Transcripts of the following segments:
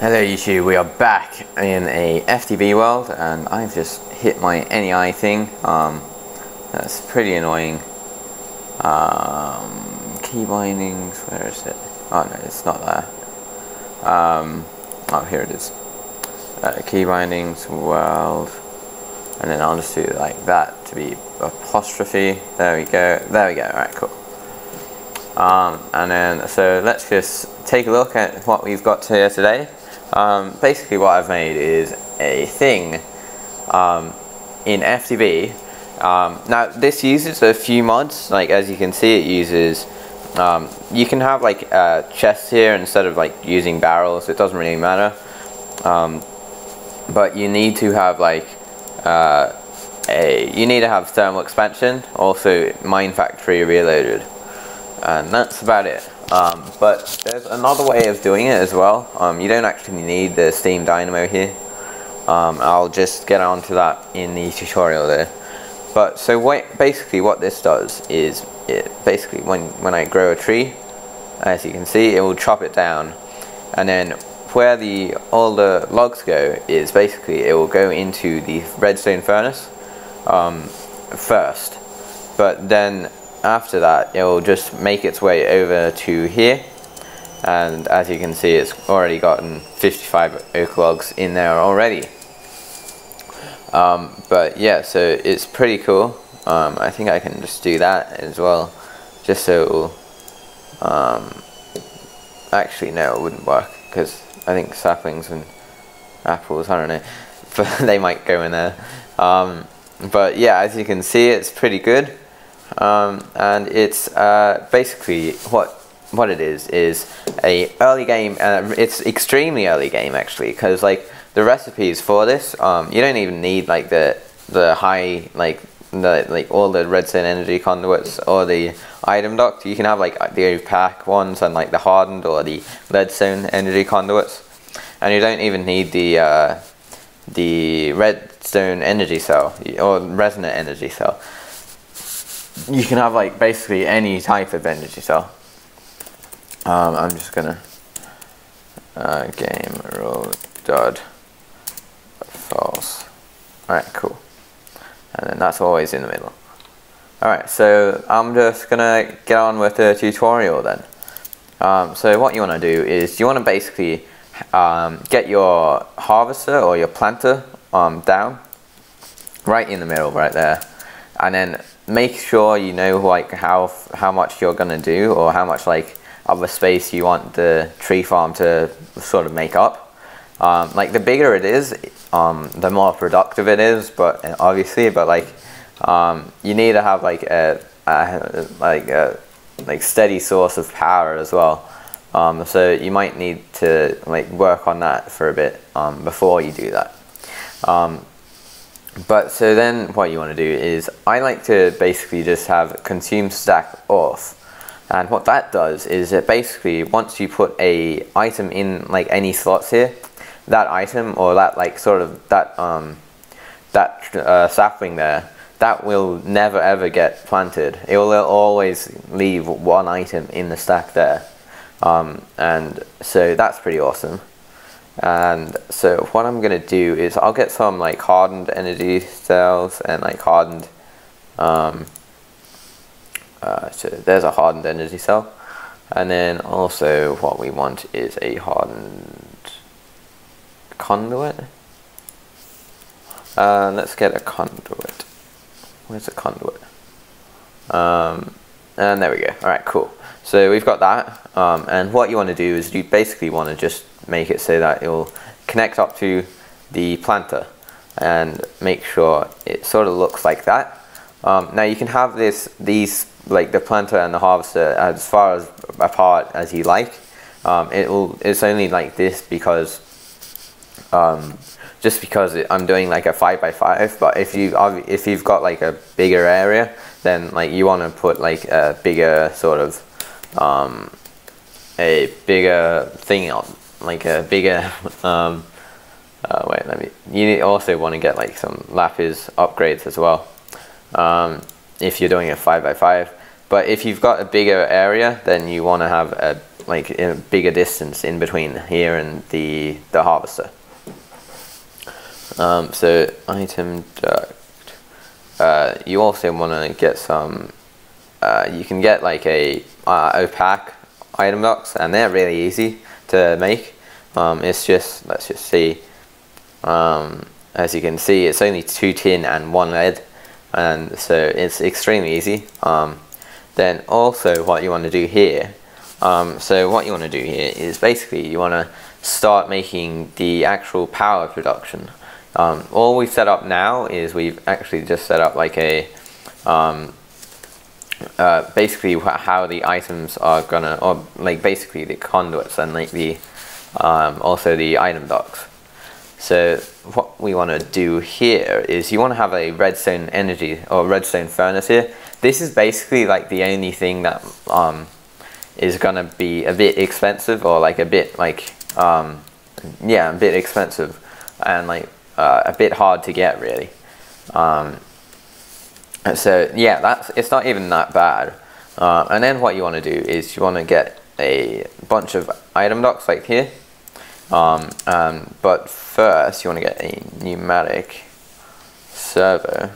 Hello YouTube, we are back in a FTB world and I've just hit my NEI thing. That's pretty annoying. Key bindings, where is it? Oh no, it's not there. Oh, here it is. Key bindings, world, and then I'll just do it like that to be apostrophe. There we go, alright, cool. And then, so let's just take a look at what we've got here today. Basically what I've made is a thing in FTB. Now this uses a few mods, like as you can see it uses, you can have like chests here instead of like using barrels, it doesn't really matter. But you need to have like you need to have thermal expansion, also mine factory reloaded, and that's about it. But there's another way of doing it as well. You don't actually need the steam dynamo here. I'll just get onto that in the tutorial there. But so basically what this does is, basically when I grow a tree, as you can see, it will chop it down, and then where all the logs go is basically it will go into the Redstone Furnace first, but then after that it will just make its way over to here, and as you can see it's already gotten 55 oak logs in there already. But yeah, so it's pretty cool. I think I can just do that as well, just so it will, actually no, it wouldn't work because I think saplings and apples, I don't know, but they might go in there. But yeah, as you can see it's pretty good. And it's basically what it is a early game, it's extremely early game actually, because like the recipes for this, you don't even need like the high like all the redstone energy conduits or the item dock. You can have like the opaque ones and like the hardened or the redstone energy conduits, and you don't even need the redstone energy cell or resonant energy cell. You can have like basically any type of energy cell. I'm just gonna game rule dot false. Alright, cool. And then that's always in the middle. Alright, so I'm just gonna get on with the tutorial then. So what you want to do is you want to basically get your harvester or your planter down right in the middle right there, and then make sure you know like how much you're gonna do, or how much like of a space you want the tree farm to sort of make up. Like the bigger it is, the more productive it is, but obviously, but like you need to have like a steady source of power as well. So you might need to like work on that for a bit before you do that. But so then what you want to do is, I like to basically just have consume stack off, and what that does is it basically, once you put a item in like any slots here, that item or that like sort of that sapling there, that will never ever get planted. It will always leave one item in the stack there, and so that's pretty awesome. And so what I'm gonna do is I'll get some like hardened energy cells and like hardened so there's a hardened energy cell, and then also what we want is a hardened conduit. Let's get a conduit. Where's a conduit? And there we go. Alright, cool. So we've got that, and what you want to do is you basically want to just make it so that it will connect up to the planter, and make sure it sort of looks like that. Now you can have these like the planter and the harvester as far as apart as you like. It's only like this because just because I'm doing like a 5x5. But if you've got like a bigger area, then like you want to put like a bigger sort of a bigger thing on, like a bigger wait, you also want to get like some lapis upgrades as well, if you're doing a 5x5. But if you've got a bigger area, then you want to have like a bigger distance in between here and the harvester. So item duct. You also want to get some. You can get like a opaque item ducts, and they're really easy to make. It's just, let's just see. As you can see, it's only 2 tin and 1 lead, and so it's extremely easy. Then also what you want to do here. So what you want to do here is basically you want to start making the actual power production. All we've set up now is we've actually just set up like a basically how the items are gonna, or like basically the conduits and like the also the item ducts. So what we want to do here is you want to have a redstone energy or redstone furnace here. This is basically like the only thing that is gonna be a bit expensive, or like a bit like yeah, a bit expensive and like a bit hard to get really. So yeah, it's not even that bad. And then what you want to do is you want to get a bunch of item ducts like here. But first you want to get a pneumatic servo.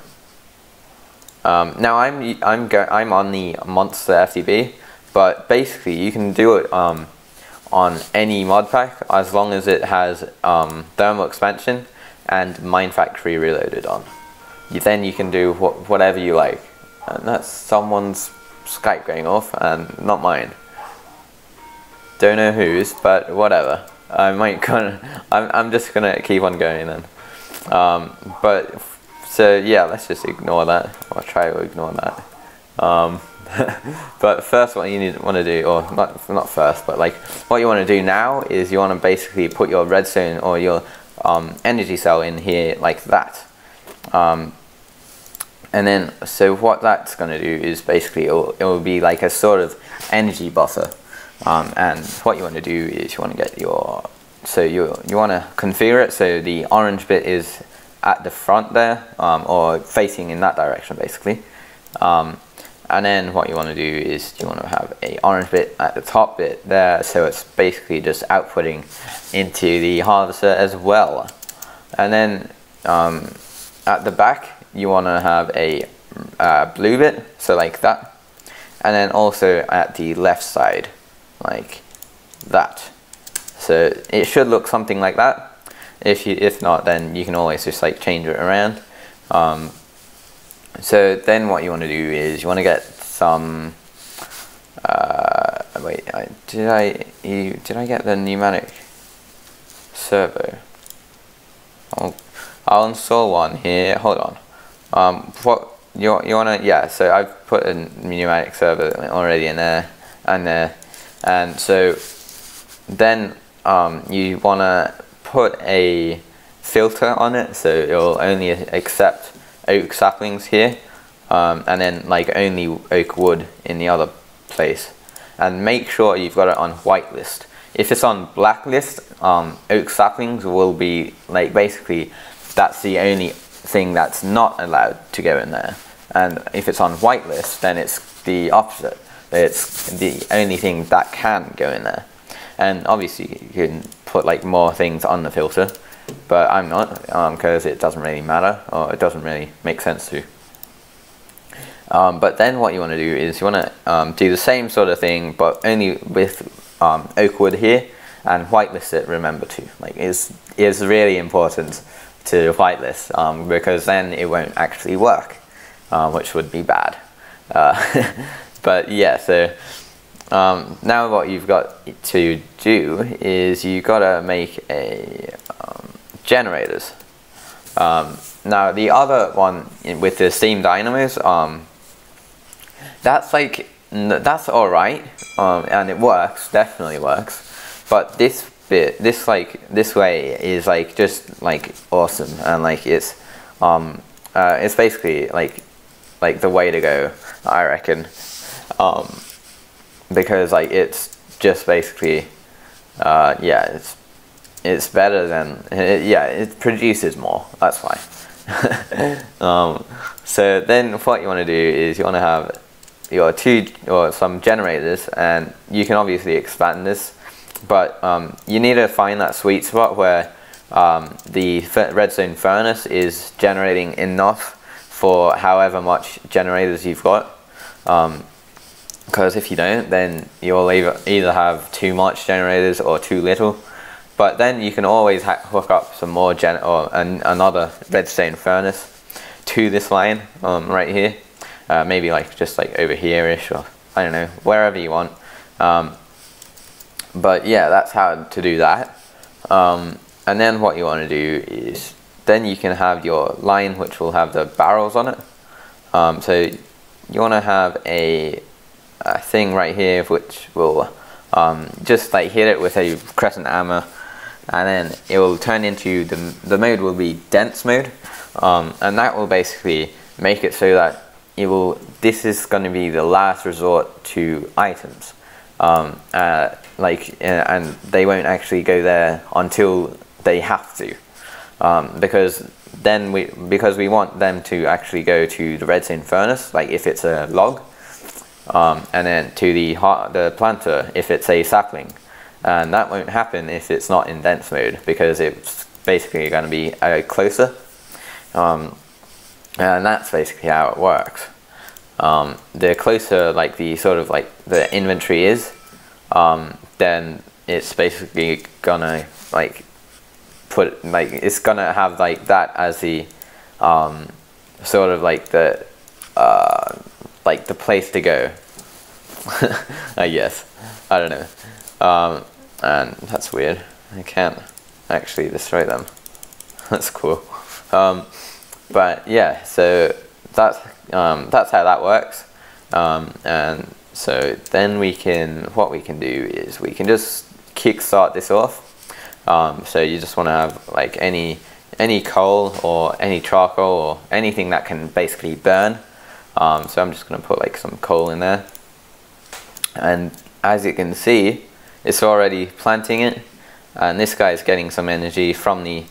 Now I'm on the monster FTB, but basically you can do it on any mod pack as long as it has thermal expansion and mine factory reloaded on. Then you can do whatever you like. And that's someone's Skype going off and not mine. Don't know whose, but whatever. I might I'm just gonna keep on going then. But so yeah, let's just ignore that. I'll try to ignore that. But first, what you want to do, or not first, but like what you want to do now is you want to basically put your redstone or your energy cell in here like that. And then so what that's going to do is basically it will be like a sort of energy buffer. And what you want to do is you want to get your, so you want to configure it so the orange bit is at the front there, or facing in that direction basically. And then what you want to do is you want to have a orange bit at the top bit there, so it's basically just outputting into the harvester as well. And then at the back you want to have a blue bit, so like that. And then also at the left side, like that. So it should look something like that. If not, then you can always just like change it around. So then what you want to do is you want to get some wait, did I get the pneumatic servo? I'll install one here. Hold on. What you want to, yeah, so I've put a pneumatic servo already in there and there. And so then you want to put a filter on it, so it will only accept oak saplings here, and then like only oak wood in the other place. And make sure you've got it on whitelist. If it's on blacklist, oak saplings will be like, basically that's the only thing that's not allowed to go in there. And if it's on whitelist, then it's the opposite. It's the only thing that can go in there. And obviously you can put like more things on the filter, but I'm not, because it doesn't really matter, or it doesn't really make sense to. But then what you want to do is you want to do the same sort of thing, but only with oak wood here, and whitelist it, remember to. Like it's really important to whitelist, because then it won't actually work, which would be bad. But yeah, so now what you've got to do is you gotta make a generators. Now the other one with the steam dynamos, that's like, that's alright, and it works, definitely works. But this bit, this way is like just like awesome, and like it's basically like the way to go, I reckon. Because like it's just basically yeah, it's better than yeah, it produces more, that's why. So then what you want to do is you want to have your some generators, and you can obviously expand this, but you need to find that sweet spot where the redstone furnace is generating enough for however much generators you've got. Because if you don't, then you'll either have too much generators or too little. But then you can always hook up some more another redstone furnace to this line right here. Maybe like just like over here-ish, or I don't know, wherever you want. But yeah, that's how to do that. And then what you want to do is, then you can have your line which will have the barrels on it. So you want to have a thing right here which will just like hit it with a crescent hammer, and then it will turn into the mode will be dense mode, and that will basically make it so that this is going to be the last resort to items, and they won't actually go there until they have to, because we want them to actually go to the redstone furnace, like if it's a log, and then to the planter if it's a sapling, and that won't happen if it's not in dense mode, because it's basically going to be closer, and that's basically how it works. The closer like the sort of like the inventory is, then it's basically gonna like it's gonna have like that as the sort of like the place to go. I guess, I don't know. And that's weird, I can't actually destroy them. That's cool. But yeah, so that's how that works. And so then what we can do is we can just kickstart this off. So you just want to have like any coal or any charcoal or anything that can basically burn. So I'm just going to put like some coal in there, and as you can see, it's already planting it, and this guy is getting some energy from the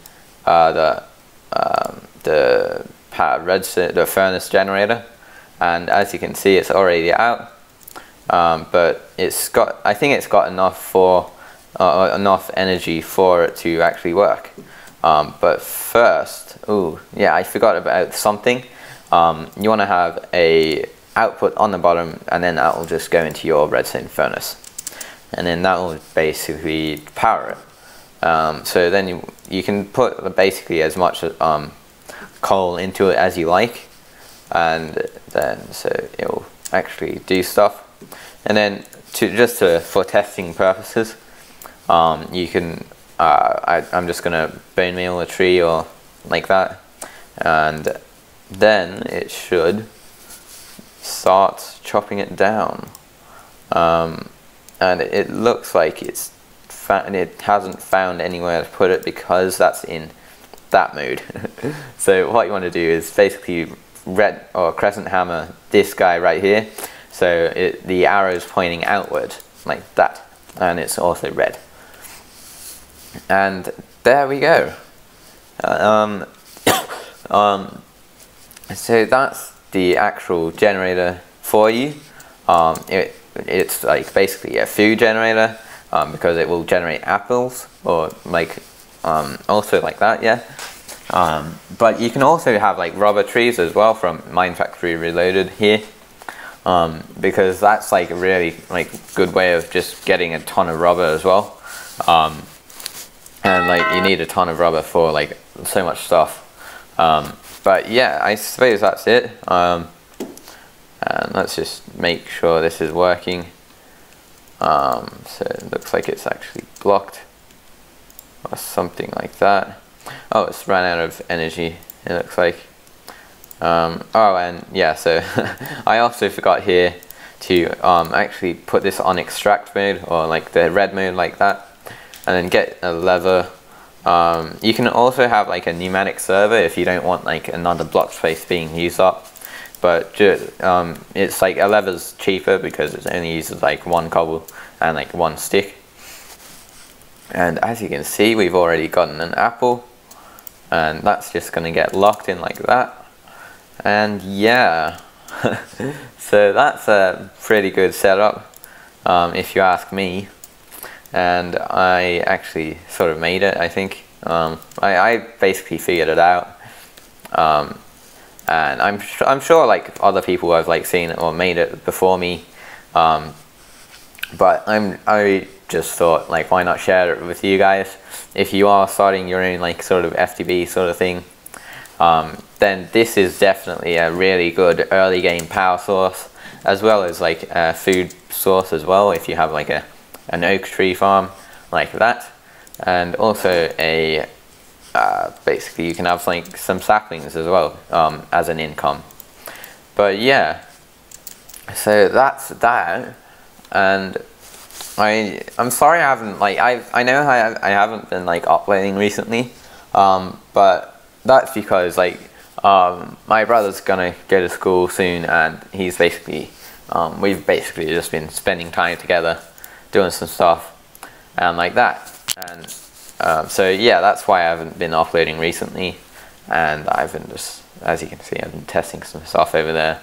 furnace generator, and as you can see, it's already out. But I think it's got enough energy for it to actually work. But first, yeah, I forgot about something. You want to have a output on the bottom, and then that will just go into your redstone furnace, and then that will basically power it. So then you can put basically as much coal into it as you like, and then so it will actually do stuff. And then for testing purposes, you can I'm just gonna bone meal a tree or like that, and then it should start chopping it down. And it looks like it hasn't found anywhere to put it because that's in that mode. So what you want to do is basically red or crescent hammer this guy right here, so the arrow is pointing outward like that, and it's also red. And there we go. So that's the actual generator for you. It's like basically a food generator, because it will generate apples, or like also like that, yeah. But you can also have like rubber trees as well from Mine Factory Reloaded here, because that's like a really like good way of just getting a ton of rubber as well. And like you need a ton of rubber for like so much stuff. But yeah, I suppose that's it. And let's just make sure this is working. So it looks like it's actually blocked or something like that. Oh, it's run out of energy, it looks like. Oh, and yeah, so I also forgot here to actually put this on extract mode, or like the red mode like that, and then get a lever. You can also have like a pneumatic server if you don't want like another block space being used up, but it's like a lever's cheaper because it only uses like one cobble and like one stick. And as you can see, we've already gotten an apple, and that's just going to get locked in like that. And yeah, So that's a pretty good setup, if you ask me. And I actually sort of made it, I think. I basically figured it out. And I'm sure like other people have like seen it or made it before me. But I just thought, like, why not share it with you guys? If you are starting your own like sort of FTB sort of thing, then this is definitely a really good early game power source, as well as like a food source as well, if you have like an oak tree farm like that. And also a basically you can have like some saplings as well, as an income. But yeah, so that's that. And I'm sorry I haven't like I know I haven't been like uploading recently, but that's because like my brother's gonna go to school soon, and he's basically we've basically just been spending time together doing some stuff and like that. And so yeah, that's why I haven't been uploading recently. And I've been just, as you can see, I've been testing some stuff over there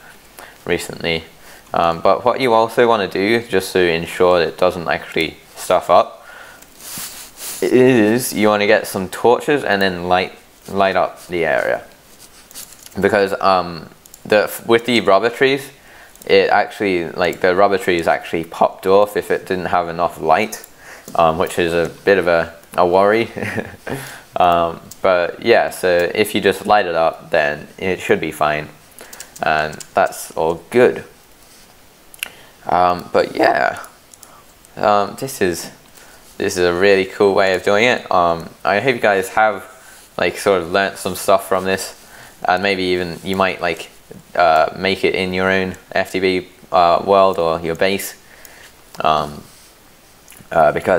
recently. But what you also want to do, just to ensure that it doesn't actually stuff up, is you want to get some torches and then light up the area. Because with the rubber trees, it actually, like, the rubber trees actually popped off if it didn't have enough light, which is a bit of a worry. But yeah, so if you just light it up, then it should be fine, and that's all good. But yeah, this is a really cool way of doing it. I hope you guys have like sort of learnt some stuff from this, and maybe even you might like make it in your own FTB world or your base, because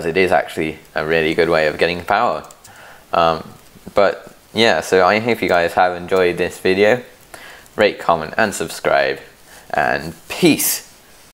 it is actually a really good way of getting power. But yeah, so I hope you guys have enjoyed this video. Rate, comment and subscribe, and peace.